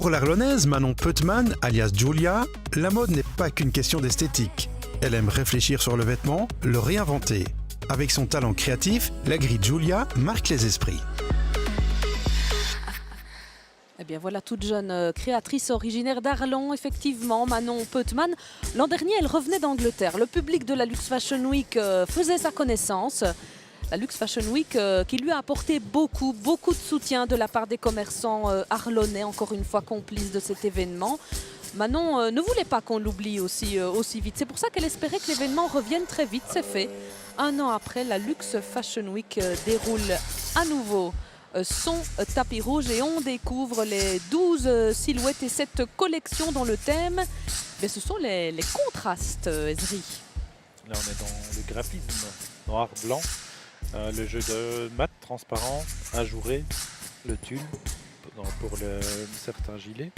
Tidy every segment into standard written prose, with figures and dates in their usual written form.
Pour l'Arlonnaise Manon Peutemann, alias Julia, la mode n'est pas qu'une question d'esthétique. Elle aime réfléchir sur le vêtement, le réinventer. Avec son talent créatif, la grille Julia marque les esprits. Eh bien voilà, toute jeune créatrice originaire d'Arlon, effectivement, Manon Peutemann. L'an dernier, elle revenait d'Angleterre. Le public de la Luxe Fashion Week faisait sa connaissance. La Luxe Fashion Week qui lui a apporté beaucoup de soutien de la part des commerçants arlonnais, encore une fois complices de cet événement. Manon ne voulait pas qu'on l'oublie aussi vite. C'est pour ça qu'elle espérait que l'événement revienne très vite. C'est fait. Un an après, la Luxe Fashion Week déroule à nouveau son tapis rouge et on découvre les 12 silhouettes et cette collection dont le thème, ce sont les contrastes, Ezri. Là, on est dans le graphisme noir-blanc, le jeu de mat transparent, ajouré, le tulle pour certains gilets.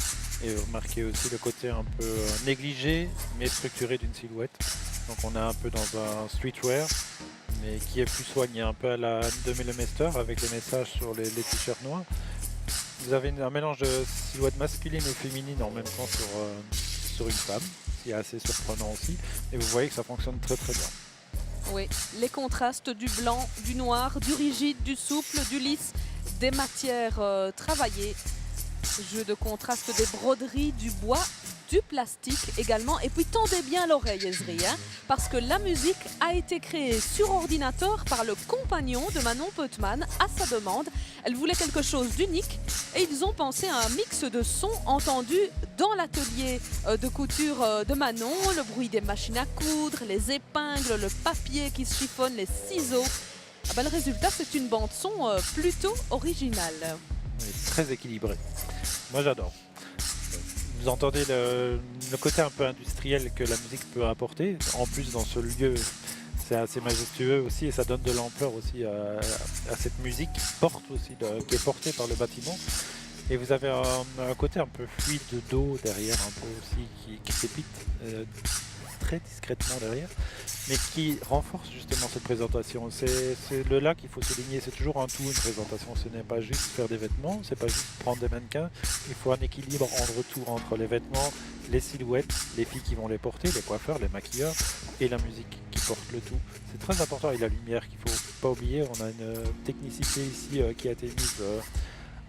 Et vous remarquez aussi le côté un peu négligé mais structuré d'une silhouette. Donc on est un peu dans un streetwear mais qui est plus soigné, un peu à la de Mellemester avec les messages sur les t-shirts noirs. Vous avez un mélange de silhouettes masculines et féminines en même temps sur une femme, ce qui est assez surprenant aussi. Et vous voyez que ça fonctionne très bien. Oui, les contrastes du blanc, du noir, du rigide, du souple, du lisse, des matières travaillées. Jeu de contraste des broderies, du bois, du plastique également. Et puis tendez bien l'oreille, Ezri, parce que la musique a été créée sur ordinateur par le compagnon de Manon Peutemann à sa demande. Elle voulait quelque chose d'unique et ils ont pensé à un mix de sons entendus dans l'atelier de couture de Manon. Le bruit des machines à coudre, les épingles, le papier qui se chiffonne, les ciseaux. Le résultat, c'est une bande-son plutôt originale. Très équilibré. Moi j'adore. Vous entendez le côté un peu industriel que la musique peut apporter. En plus dans ce lieu, c'est assez majestueux aussi et ça donne de l'ampleur aussi à cette musique qui est portée par le bâtiment. Et vous avez un côté un peu fluide d'eau derrière, un peu aussi qui crépite très discrètement derrière, mais qui renforce justement cette présentation. C'est le là qu'il faut souligner, c'est toujours un tout, une présentation. Ce n'est pas juste faire des vêtements, c'est pas juste prendre des mannequins, il faut un équilibre en retour entre les vêtements, les silhouettes, les filles qui vont les porter, les coiffeurs, les maquilleurs et la musique qui porte le tout. C'est très important et la lumière qu'il faut pas oublier. On a une technicité ici qui a été mise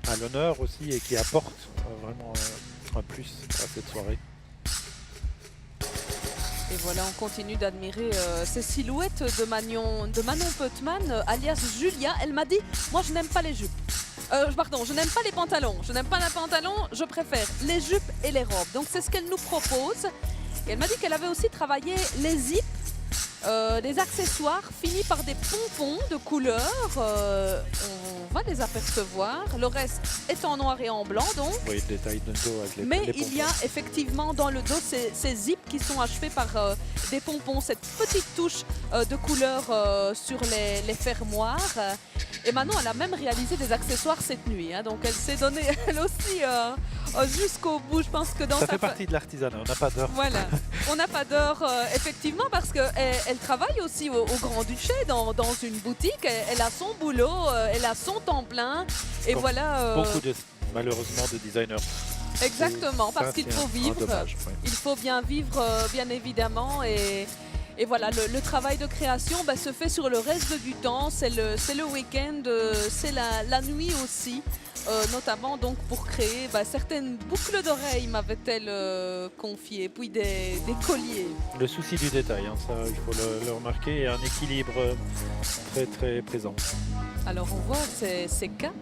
à l'honneur aussi et qui apporte vraiment un plus à cette soirée. Et voilà, on continue d'admirer ces silhouettes de Manon Peutemann, alias Julia. Elle m'a dit, moi je n'aime pas les jupes. Pardon, je n'aime pas les pantalons. Je n'aime pas les pantalons, je préfère les jupes et les robes. Donc c'est ce qu'elle nous propose. Et elle m'a dit qu'elle avait aussi travaillé les zips, des accessoires finis par des pompons de couleur. On va les apercevoir. Le reste est en noir et en blanc donc. Oui, le détail de dos avec les Mais pompons. il y a effectivement dans le dos ces zips qui sont achevés par des pompons, cette petite touche de couleur sur les fermoirs. Et Manon, elle a même réalisé des accessoires cette nuit. Donc elle s'est donnée elle aussi jusqu'au bout. Je pense que dans ça fait partie de l'artisanat, on n'a pas d'heure. Voilà, on n'a pas d'heure effectivement parce qu'elle travaille aussi au Grand-Duché dans une boutique. Elle a son boulot, elle a son temps plein. Et comme voilà. Beaucoup malheureusement de designers. Exactement, parce qu'il faut vivre. Dommage, oui. Il faut bien vivre, bien évidemment. Et voilà, le travail de création se fait sur le reste du temps. C'est le week-end, c'est la nuit aussi. Notamment donc pour créer certaines boucles d'oreilles, m'avait-elle confié, puis des colliers. Le souci du détail, ça il faut le remarquer, et un équilibre très présent. Alors on voit ces capes.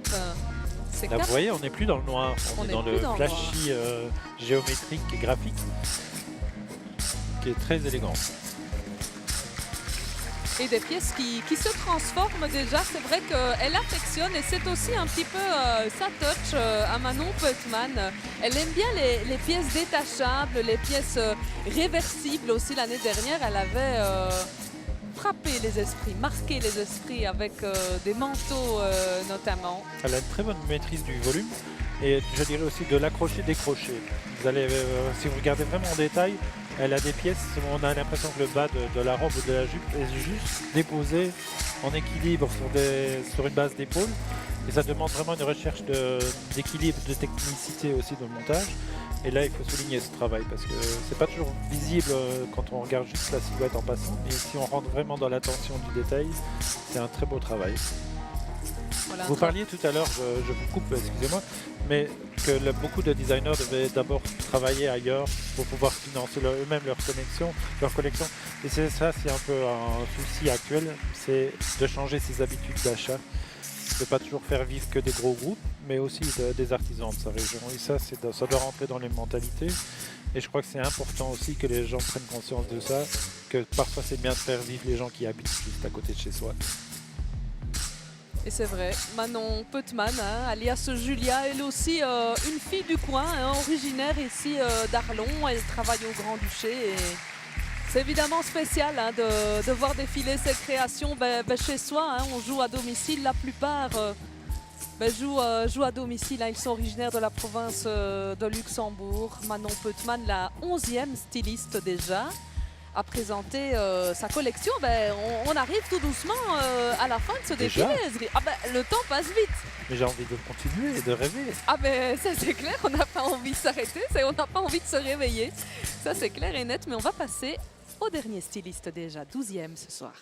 Là vous voyez, on n'est plus dans le noir, on est dans le flashy géométrique et graphique qui est très élégant. Et des pièces qui se transforment déjà. C'est vrai qu'elle affectionne et c'est aussi un petit peu sa touch à Manon Peutemann. Elle aime bien les pièces détachables, les pièces réversibles aussi. L'année dernière, elle avait frappé les esprits, marqué les esprits avec des manteaux notamment. Elle a une très bonne maîtrise du volume et je dirais aussi de l'accrocher-décrocher. Vous allez, si vous regardez vraiment en détail, Elle a des pièces où on a l'impression que le bas de la robe ou de la jupe est juste déposé en équilibre sur une base d'épaule. Et ça demande vraiment une recherche d'équilibre, de technicité aussi dans le montage. Et là, il faut souligner ce travail parce que c'est pas toujours visible quand on regarde juste la silhouette en passant. Mais si on rentre vraiment dans l'attention du détail, c'est un très beau travail. Voilà, Vous parliez tout à l'heure, je vous coupe, excusez-moi, mais que beaucoup de designers devaient d'abord travailler ailleurs pour pouvoir financer eux-mêmes leur collection. Et c'est un peu un souci actuel, c'est de changer ses habitudes d'achat. De ne pas toujours faire vivre que des gros groupes, mais aussi des artisans de sa région. Et ça doit rentrer dans les mentalités. Et je crois que c'est important aussi que les gens prennent conscience de ça, que parfois c'est bien de faire vivre les gens qui habitent juste à côté de chez soi. Et c'est vrai, Manon Peutemann, alias Julia, elle aussi une fille du coin, originaire ici d'Arlon. Elle travaille au Grand-Duché et c'est évidemment spécial de voir défiler ses créations chez soi. On joue à domicile, la plupart jouent à domicile. Ils sont originaires de la province de Luxembourg. Manon Peutemann, la 11e styliste déjà, a présenté sa collection. On arrive tout doucement à la fin de ce défilé. Le temps passe vite. Mais j'ai envie de continuer et de rêver. Ça c'est clair, on n'a pas envie de s'arrêter, on n'a pas envie de se réveiller. Ça c'est clair et net, mais on va passer au dernier styliste déjà, 12e ce soir.